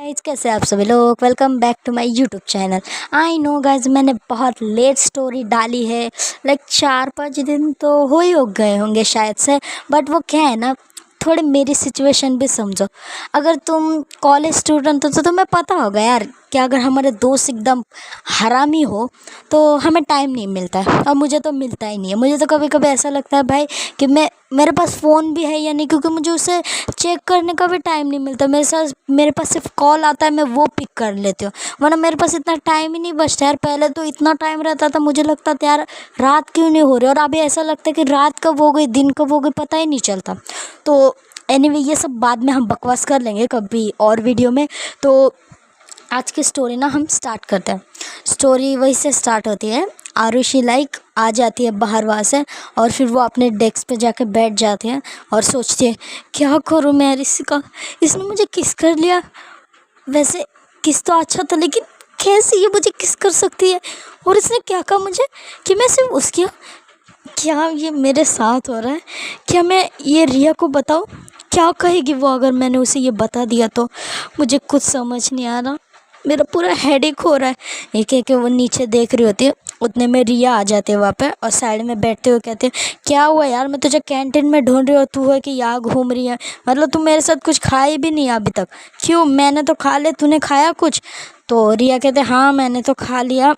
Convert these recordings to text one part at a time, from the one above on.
Guys, कैसे आप सभी लोग। Welcome back to my YouTube channel. I know guys, मैंने बहुत लेट स्टोरी डाली है। लाइक 4-5 दिन तो हो ही हो गए होंगे शायद से। बट वो क्या है ना, थोड़ी मेरी सिचुएशन भी समझो। अगर तुम कॉलेज स्टूडेंट हो तो तुम्हें पता होगा यार कि अगर हमारे दोस्त एकदम हरामी हो तो हमें टाइम नहीं मिलता है, और मुझे तो मिलता ही नहीं है। मुझे तो कभी कभी ऐसा लगता है भाई कि मेरे पास फ़ोन भी है या नहीं, क्योंकि मुझे उसे चेक करने का भी टाइम नहीं मिलता। मेरे पास सिर्फ कॉल आता है, मैं वो पिक कर लेती हूँ, वरना मेरे पास इतना टाइम ही नहीं बचता यार। पहले तो इतना टाइम रहता था, मुझे लगता था यार रात क्यों नहीं हो रही, और अभी ऐसा लगता है कि रात कब हो गई दिन कब हो गई पता ही नहीं चलता। तो एनीवे, ये सब बाद में हम बकवास कर लेंगे कभी और वीडियो में। तो आज की स्टोरी ना हम स्टार्ट करते हैं। स्टोरी वही से स्टार्ट होती है। आरुषि आ जाती है बाहर वहाँ से, और फिर वो अपने डेस्क पे जाके बैठ जाती है और सोचती है क्या करूँ मैं यार, इसने मुझे किस कर लिया। वैसे किस तो अच्छा था, लेकिन कैसे ये मुझे किस कर सकती है, और इसने क्या कहा मुझे कि मैं सिर्फ उसकी। क्या ये मेरे साथ हो रहा है? क्या मैं ये रिया को बताऊँ? क्या कहेगी वो अगर मैंने उसे ये बता दिया तो? मुझे कुछ समझ नहीं आ रहा, मेरा पूरा हेडेक हो रहा है। एक एक वो नीचे देख रही होती है, उतने में रिया आ जाते हैं वहाँ पे, और साइड में बैठते हुए कहते हैं क्या हुआ यार, मैं तुझे कैंटीन में ढूंढ रही हूँ, तू है कि यहाँ घूम रही है? मतलब तू मेरे साथ कुछ खाई भी नहीं अभी तक। क्यों, मैंने तो खा ले, तूने खाया कुछ? तो रिया कहते हाँ मैंने तो खा लिया,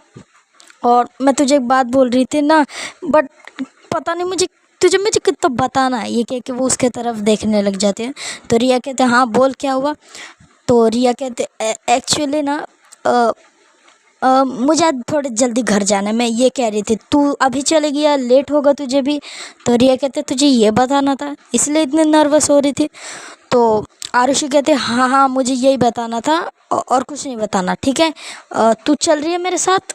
और मैं तुझे एक बात बोल रही थी ना, बट पता नहीं मुझे कितना बताना है। ये कह के वो उसके तरफ देखने लग जाते हैं। तो रिया कहते हाँ बोल क्या हुआ? तो रिया कहते एक्चुअली ना मुझे आज थोड़े जल्दी घर जाना है, मैं ये कह रही थी तू अभी चलेगी या लेट होगा तुझे भी? तो रिया कहते तुझे ये बताना था इसलिए इतनी नर्वस हो रही थी? तो आरुषि कहते हाँ हाँ मुझे यही बताना था, और कुछ नहीं बताना, ठीक है? तू चल रही है मेरे साथ?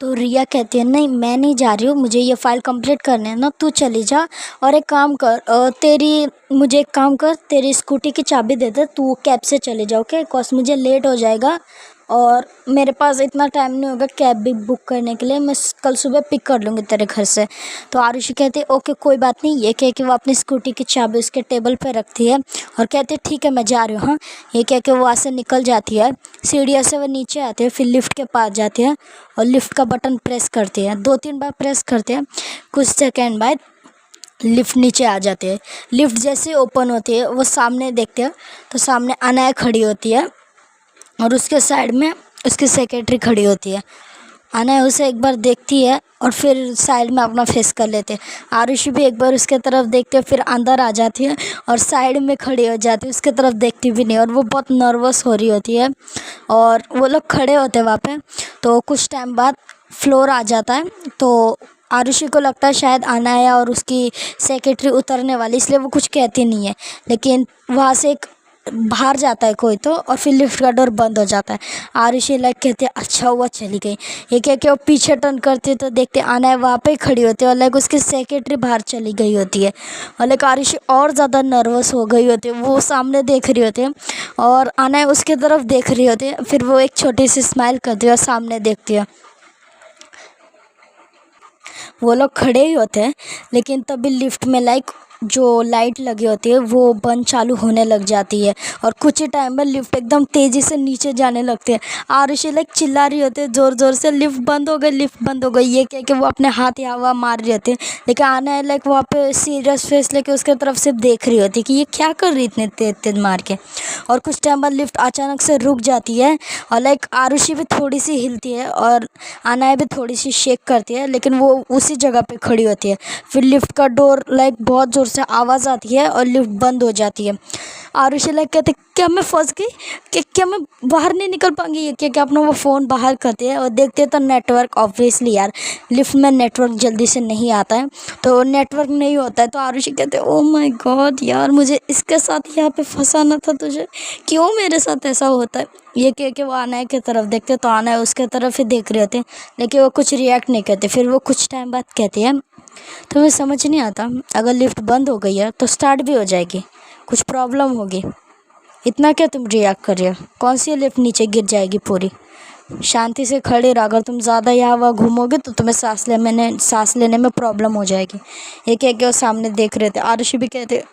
तो रिया कहती है नहीं मैं नहीं जा रही हूँ, मुझे ये फ़ाइल कंप्लीट करने है ना, तू चली जा। और एक काम कर, मुझे एक काम कर, तेरी स्कूटी की चाबी दे दे, तू कैब से चले जाओ, ओके? बिकॉज मुझे लेट हो जाएगा और मेरे पास इतना टाइम नहीं होगा कैब भी बुक करने के लिए। मैं कल सुबह पिक कर लूँगी तेरे घर से। तो आरुषि कहती है ओके कोई बात नहीं। ये कह के वो अपनी स्कूटी की चाबी उसके टेबल पर रखती है और कहती है ठीक है मैं जा रही हूँ। हाँ, ये कह के वो वहाँ से निकल जाती है। सीढ़ियों से वो नीचे आती है, फिर लिफ्ट के पास जाती है और लिफ्ट का बटन प्रेस करती है। 2-3 बार प्रेस करते हैं, कुछ सेकेंड बाद लिफ्ट नीचे आ जाती है। लिफ्ट जैसे ओपन होती है वो सामने देखते हैं तो सामने अनाया खड़ी होती है, और उसके साइड में उसकी सेक्रेटरी खड़ी होती है। अनाया उसे एक बार देखती है और फिर साइड में अपना फेस कर लेते हैं। आरुषि भी एक बार उसके तरफ देखते हैं, फिर अंदर आ जाती है और साइड में खड़ी हो जाती है, उसके तरफ देखती भी नहीं, और वो बहुत नर्वस हो रही होती है। और वो लोग खड़े होते हैं वहाँ पे। तो कुछ टाइम बाद फ्लोर आ जाता है, तो आरुषि को लगता है शायद अनाया और उसकी सेक्रेटरी उतरने वाली, इसलिए वो कुछ कहती नहीं है। लेकिन वहाँ से एक बाहर जाता है कोई तो, और फिर लिफ्ट का डोर बंद हो जाता है। आरुषि कहते हैं अच्छा हुआ चली गई। ये कह के वो पीछे टर्न करते तो देखते आना है वहाँ पे खड़ी होती है, और उसकी सेक्रेटरी बाहर चली गई होती है। और आरुषि और ज़्यादा नर्वस हो गई होती है, वो सामने देख रही होती है और आना है उसके तरफ देख रही होती है। फिर वो एक छोटी सी स्माइल करती है और सामने देखती है। वो लोग खड़े ही होते हैं, लेकिन तभी लिफ्ट में जो लाइट लगी होती है वो बंद चालू होने लग जाती है, और कुछ ही टाइम में लिफ्ट एकदम तेज़ी से नीचे जाने लगती है। आरुषि चिल्ला रही होती है ज़ोर ज़ोर से लिफ्ट बंद हो गई, लिफ्ट बंद हो गई। ये कह के वो अपने हाथ या हवा मार रही होती है, लेकिन आना है वहाँ पे सीरियस फेस लेके उसके तरफ से देख रही होती है कि ये क्या कर रही इतने तेज तेज मार के। और कुछ टाइम बाद लिफ्ट अचानक से रुक जाती है, और आरुषि भी थोड़ी सी हिलती है और आना भी थोड़ी सी शेक करती है, लेकिन वो उसी जगह पे खड़ी होती है। फिर लिफ्ट का डोर बहुत ज़ोर से आवाज़ आती है और लिफ्ट बंद हो जाती है। आरुषि कहते क्या मैं फंस गई, क्या मैं बाहर नहीं निकल पाऊंगी? ये क्या अपना वो फ़ोन बाहर करते हैं और देखते हैं तो नेटवर्क, ऑब्वियसली यार लिफ्ट में नेटवर्क जल्दी से नहीं आता है, तो नेटवर्क नहीं होता है। तो आरुषि कहते ओ माय गॉड यार, मुझे इसके साथ यहाँ पे फंसाना था, तुझे क्यों मेरे साथ ऐसा होता है? ये कह के वो आना की तरफ देखते तो आना उसके तरफ ही देख रहे होते, लेकिन वो कुछ रिएक्ट नहीं करते। फिर वो कुछ टाइम बाद कहते हैं तुम्हें समझ नहीं आता, अगर लिफ्ट बंद हो गई है तो स्टार्ट भी हो जाएगी, कुछ प्रॉब्लम होगी, इतना क्या तुम रिएक्ट कर रहे हो? कौन सी लिफ्ट नीचे गिर जाएगी पूरी? शांति से खड़े रहो, अगर तुम ज़्यादा यहाँ वहाँ घूमोगे तो तुम्हें सांस लेने में प्रॉब्लम हो जाएगी। ये कह के वो सामने देख रहे थे। आरुषि भी कहते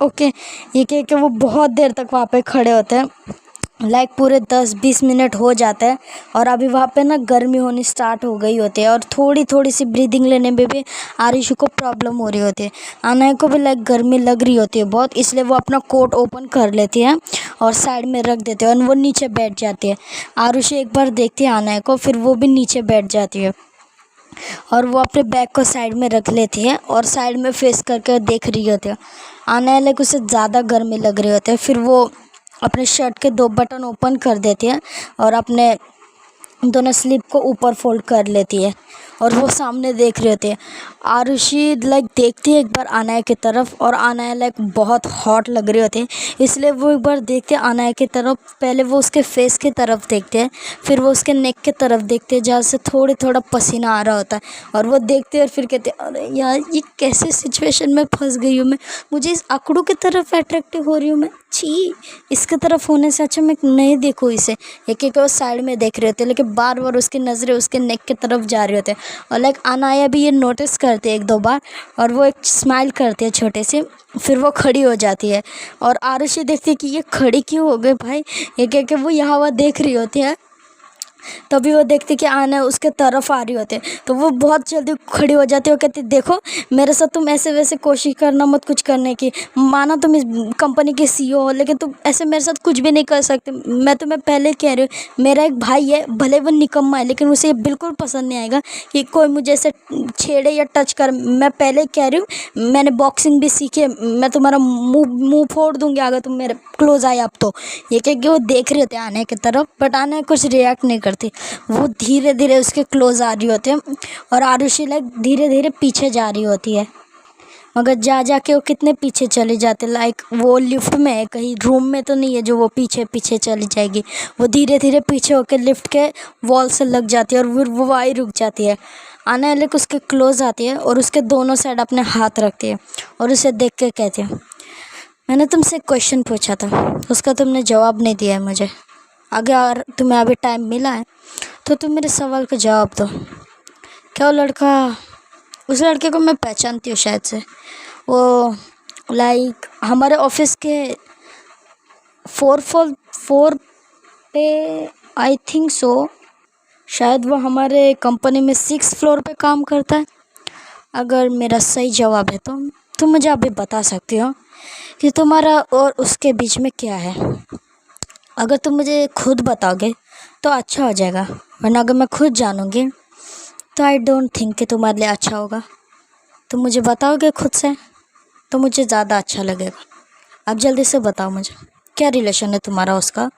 ओके। ये कह के वो बहुत देर तक वहाँ पे खड़े होते हैं, लाइक पूरे 10-20 मिनट हो जाता है और अभी वहाँ पे ना गर्मी होनी स्टार्ट हो गई होती है और थोड़ी थोड़ी सी ब्रीदिंग लेने में भी आरुषि को प्रॉब्लम हो रही होती है। अनय को भी लाइक गर्मी लग रही होती है बहुत, इसलिए वो अपना कोट ओपन कर लेती है और साइड में रख देते हैं और वो नीचे बैठ जाती है। आरुषि एक बार देखती है अनय को, फिर वो भी नीचे बैठ जाती है और वो अपने बैग को साइड में रख लेती है और साइड में फेस करके देख रही होती है। अनय लाइक उसे ज़्यादा गर्मी लग रही होती है, फिर वो अपने शर्ट के 2 बटन ओपन कर देती है और अपने दोनों स्लीव को ऊपर फोल्ड कर लेती है और वो सामने देख रही होती है। आरुषि लाइक देखती है एक बार अनय की तरफ और अनय लाइक बहुत हॉट लग रही होती है, इसलिए वो एक बार देखते हैं अनय की तरफ। पहले वो उसके फेस की तरफ देखते हैं, फिर वो उसके नेक की तरफ देखते हैं जहाँ से थोड़ा पसीना आ रहा होता है और वो देखते हैं और फिर कहते हैं अरे यार ये कैसे सिचुएशन में फंस गई हूँ मैं, मुझे इस आंकड़ों की तरफ अट्रैक्टिव हो रही हूँ मैं, छी इसके तरफ होने से अच्छा मैं नहीं देखूँ इसे। एक एक वो साइड में देख रहे होते हैं लेकिन बार बार उसकी नज़रें उसके नेक की तरफ जा रही होते हैं और लाइक अनाया भी ये नोटिस करते हैं 1-2 बार और वो एक स्माइल करती है छोटे से, फिर वो खड़ी हो जाती है और आरुषि देखती है कि ये खड़ी क्यों हो गई भाई, ये कह के वो यहाँ वहाँ देख रही होती है। तभी वो देखती कि आना उसके तरफ आ रही होते हैं तो वो बहुत जल्दी खड़ी हो जाती है। वो कहती देखो मेरे साथ तुम ऐसे वैसे कोशिश करना मत कुछ करने की, माना तुम इस कंपनी के सीईओ हो लेकिन तुम ऐसे मेरे साथ कुछ भी नहीं कर सकते। मैं तुम्हें पहले कह रही हूँ मेरा एक भाई है, भले वो निकम्मा है लेकिन उसे ये बिल्कुल पसंद नहीं आएगा कि कोई मुझे ऐसे छेड़े या टच कर। मैं पहले कह रही हूँ मैंने बॉक्सिंग भी सीखी है, मैं तुम्हारा मुंह फोड़ दूंगी अगर तुम मेरे क्लोज आए अब तो। ये कह के वो देख रहे थे आने की तरफ बट आने कुछ रिएक्ट नहीं करती, वो धीरे धीरे उसके क्लोज आ रही होती है और आरुषि लाइक धीरे धीरे पीछे जा रही होती है। मगर जा जा के वो कितने पीछे चली जाती है, लाइक वो लिफ्ट में है कहीं रूम में तो नहीं है जो वो पीछे पीछे चली जाएगी। वो धीरे धीरे पीछे होकर लिफ्ट के वॉल से लग जाती है और फिर वो वहीं रुक जाती है। आना लाइक उसके क्लोज आती है और उसके दोनों साइड अपने हाथ रखती है और उसे देख के कहती है मैंने तुमसे एक क्वेश्चन पूछा था उसका तुमने जवाब नहीं दिया है मुझे, अगर तुम्हें अभी टाइम मिला है तो तुम मेरे सवाल का जवाब दो। क्या वो लड़का, उस लड़के को मैं पहचानती हूँ शायद से, वो लाइक हमारे ऑफिस के 4 पे आई थिंक सो, शायद वो हमारे कंपनी में 6 फ्लोर पे काम करता है। अगर मेरा सही जवाब है तो तुम मुझे अभी बता सकती हो कि तुम्हारा और उसके बीच में क्या है। अगर तुम मुझे खुद बताओगे तो अच्छा हो जाएगा, वरना अगर मैं खुद जानूँगी तो आई डोंट थिंक कि तुम्हारे लिए अच्छा होगा। तुम मुझे बताओगे खुद से तो मुझे ज़्यादा अच्छा लगेगा। अब जल्दी से बताओ मुझे क्या रिलेशन है तुम्हारा उसका,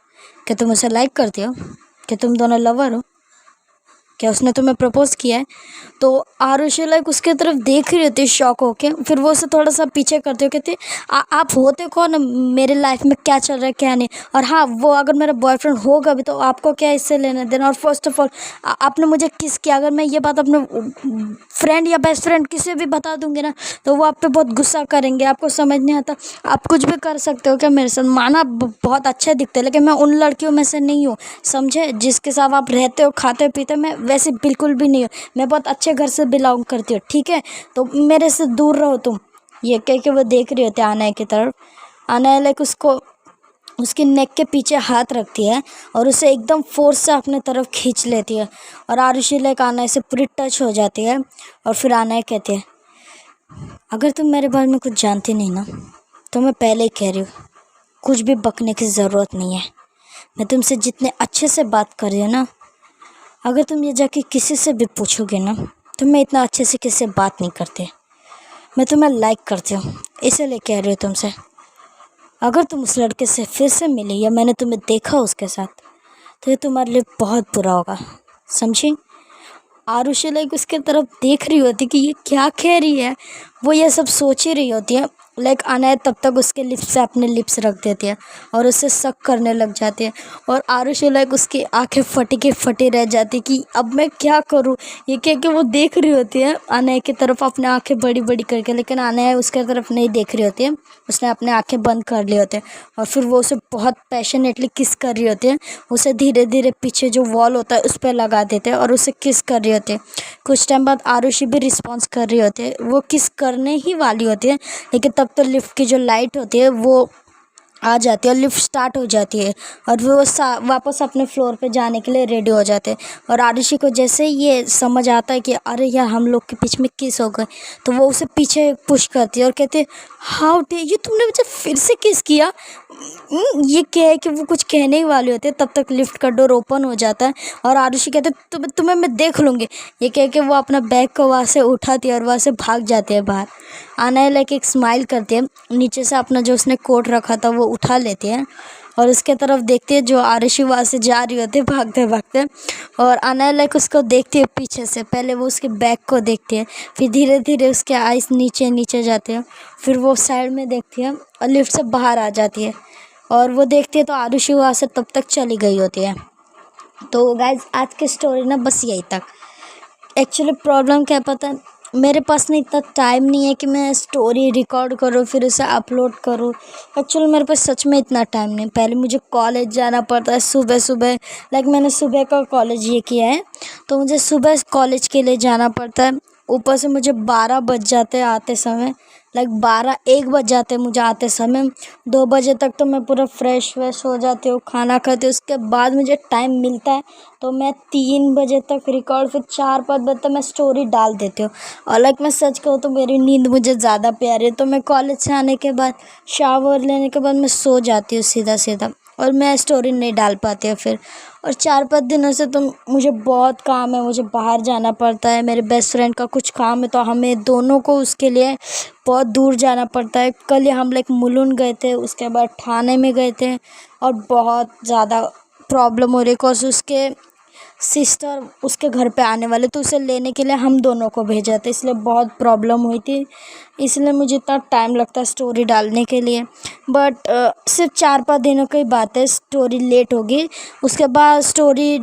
क्या तुम उसे लाइक करती हो, क्या तुम दोनों लवर हो, क्या उसने तुम्हें प्रपोज किया है। तो आरुषि लाइक उसके तरफ देख रही होती है शॉक होके, फिर वो उसे थोड़ा सा पीछे करते हो कहती आप होते कौन, मेरे लाइफ में क्या चल रहा है क्या नहीं, और हाँ वो अगर मेरा बॉयफ्रेंड होगा भी तो आपको क्या इससे लेना देना। और फर्स्ट ऑफ ऑल आपने मुझे किस किया, अगर मैं ये बात अपने फ्रेंड या बेस्ट फ्रेंड किसी भी बता दूंगी ना तो वो आप पे बहुत गुस्सा करेंगे, आपको समझ नहीं आता। आप कुछ भी कर सकते हो क्या मेरे साथ, माना बहुत अच्छे दिखते हैं लेकिन मैं उन लड़कियों में से नहीं हूँ, समझे, जिसके साथ आप रहते हो खाते पीते, मैं वैसे बिल्कुल भी नहीं हूँ। मैं बहुत अच्छे घर से बिलोंग करती हूँ, ठीक है, तो मेरे से दूर रहो तुम। ये कह के वो देख रही होती है अनय की तरफ। अनय लाइक उसको उसकी नेक के पीछे हाथ रखती है और उसे एकदम फोर्स से अपने तरफ खींच लेती है और आरुषि लाइक अनय से पूरी टच हो जाती है। और फिर अनय कहती है अगर तुम मेरे बारे में कुछ जानती नहीं ना तो मैं पहले ही कह रही हूँ, कुछ भी बकने की ज़रूरत नहीं है। मैं तुमसे जितने अच्छे से बात कर रही हूँ ना, अगर तुम ये जाके किसी से भी पूछोगे ना तो मैं इतना अच्छे से किसी से बात नहीं करती। मैं तुम्हें लाइक करती हूँ इसीलिए कह रही हूँ तुमसे। अगर तुम उस लड़के से फिर से मिली या मैंने तुम्हें देखा उसके साथ तो ये तुम्हारे लिए बहुत बुरा होगा, समझी। आरुषि लाइक उसके तरफ देख रही होती कि ये क्या कह रही है, वो ये सब सोच ही रही होती है। लाइक अनय तब तक उसके लिप्स से अपने लिप्स रख देती है और उससे शक करने लग जाती है। और आरुषि लाइक उसकी आंखें फटी की फटी रह जाती कि अब मैं क्या करूं। ये कह के वो देख रही होती है अनय की तरफ अपने आंखें बड़ी बड़ी करके, लेकिन अनय उसके तरफ नहीं देख रही होती है, उसने अपने आंखें बंद कर ली होती है। और फिर वो उसे बहुत पैशनेटली किस कर रही होती है, उसे धीरे धीरे पीछे जो वॉल होता है उस पर लगा देते हैं और उसे किस कर रही होती है। कुछ टाइम बाद आरुषि भी रिस्पॉन्स कर रही होती है, वो किस करने ही वाली होती है लेकिन तब तो लिफ्ट की जो लाइट होती है वो आ जाती है और लिफ्ट स्टार्ट हो जाती है और वो वापस अपने फ्लोर पे जाने के लिए रेडी हो जाते हैं। और आरुषि को जैसे ये समझ आता है कि अरे यार हम लोग के बीच में किस हो गए, तो वो उसे पीछे पुश करती है और कहती है हाउ डे ये तुमने मुझे फिर से किस किया। ये क्या है कि वो कुछ कहने ही वाले होते हैं, तब तक लिफ्ट का डोर ओपन हो जाता है और आरुषि कहते तुम्हें मैं देख लूँगी। ये कह के वो अपना बैग को वहाँ से उठाती है और वहाँ से भाग जाती है बाहर। अनया लाइक एक स्माइल करती है, नीचे से अपना जो उसने कोट रखा था वो उठा लेती है और उसके तरफ देखती है जो आरुषि वहाँ से जा रही होती है भागते भागते। और अनया लाइक उसको देखती है पीछे से, पहले वो उसके बैग को देखती है, फिर धीरे धीरे उसके आइस नीचे नीचे जाते हैं, फिर वो साइड में देखती है और लिफ्ट से बाहर आ जाती है। और वो देखती है तो आरुषि वहाँ से तब तक चली गई होती है। तो गाइज आज की स्टोरी ना बस यही तक। एक्चुअली प्रॉब्लम क्या पता है, मेरे पास ना इतना टाइम नहीं है कि मैं स्टोरी रिकॉर्ड करूँ फिर उसे अपलोड करूँ। एक्चुअली मेरे पास सच में इतना टाइम नहीं, पहले मुझे कॉलेज जाना पड़ता है सुबह सुबह। लाइक मैंने सुबह का कॉलेज ये किया है, तो मुझे सुबह कॉलेज के लिए जाना पड़ता है। ऊपर से मुझे 12 बज जाते हैं आते समय, लाइक 12-1 बज जाते हैं मुझे आते समय। 2 बजे तक तो मैं पूरा फ्रेश व्रेश हो जाती हूँ, खाना खाती हूँ, उसके बाद मुझे टाइम मिलता है तो मैं 3 बजे तक रिकॉर्ड, फिर 4-5 बजे तक मैं स्टोरी डाल देती हूँ। और लाइक मैं सच कहूँ तो मेरी नींद मुझे ज़्यादा प्यारी है, तो मैं कॉलेज से आने के बाद शावर लेने के बाद मैं सो जाती हूँ सीधा सीधा, और मैं स्टोरी नहीं डाल पाती हूँ फिर। और 4-5 दिनों से तो मुझे बहुत काम है, मुझे बाहर जाना पड़ता है, मेरे बेस्ट फ्रेंड का कुछ काम है तो हमें दोनों को उसके लिए बहुत दूर जाना पड़ता है। कल ही हम लाइक मुलुंड गए थे, उसके बाद ठाणे में गए थे और बहुत ज़्यादा प्रॉब्लम हो रही बिकॉज उसके सिस्टर उसके घर पे आने वाले, तो उसे लेने के लिए हम दोनों को भेजा था, इसलिए बहुत प्रॉब्लम हुई थी, इसलिए मुझे इतना टाइम लगता है स्टोरी डालने के लिए। बट सिर्फ 4-5 दिनों की बात है, स्टोरी लेट होगी, उसके बाद स्टोरी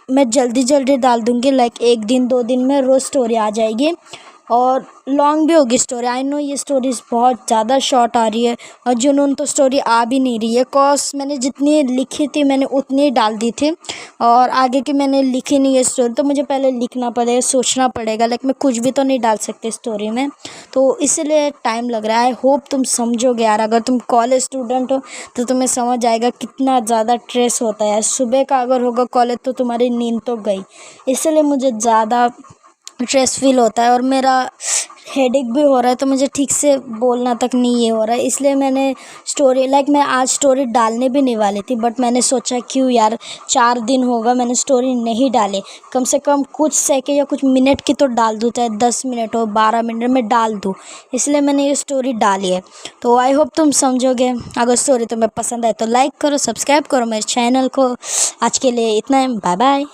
मैं जल्दी जल्दी डाल दूँगी। लाइक 1 दिन 2 दिन में रोज़ स्टोरी आ जाएगी और लॉन्ग भी होगी स्टोरी। आई नो ये स्टोरीज़ बहुत ज़्यादा शॉर्ट आ रही है और जुनून तो स्टोरी आ भी नहीं रही है, कॉज मैंने जितनी लिखी थी मैंने उतनी ही डाल दी थी और आगे की मैंने लिखी नहीं है स्टोरी, तो मुझे पहले लिखना पड़ेगा, सोचना पड़ेगा। लाइक मैं कुछ भी तो नहीं डाल सकती स्टोरी में, तो इसीलिए टाइम लग रहा है। आई होप तुम समझोगे यार, अगर तुम कॉलेज स्टूडेंट हो तो तुम्हें समझ आएगा कितना ज़्यादा स्ट्रेस होता है। सुबह का अगर होगा कॉलेज तो तुम्हारी नींद तो गई, इसलिए मुझे ज़्यादा स्ट्रेस फील होता है और मेरा हेडेक भी हो रहा है, तो मुझे ठीक से बोलना तक नहीं ये हो रहा है, इसलिए मैंने स्टोरी लाइक मैं आज स्टोरी डालने भी नहीं वाली थी, बट मैंने सोचा क्यों यार 4 दिन होगा मैंने स्टोरी नहीं डाली, कम से कम कुछ सेकंड या कुछ मिनट की तो डाल दूँ, चाहे 10 मिनट हो 12 मिनट में डाल दूँ, इसलिए मैंने ये स्टोरी डाली है। तो आई होप तुम समझोगे। अगर स्टोरी तुम्हें पसंद आए तो लाइक करो, सब्सक्राइब करो मेरे चैनल को। आज के लिए इतना है, बाय बाय।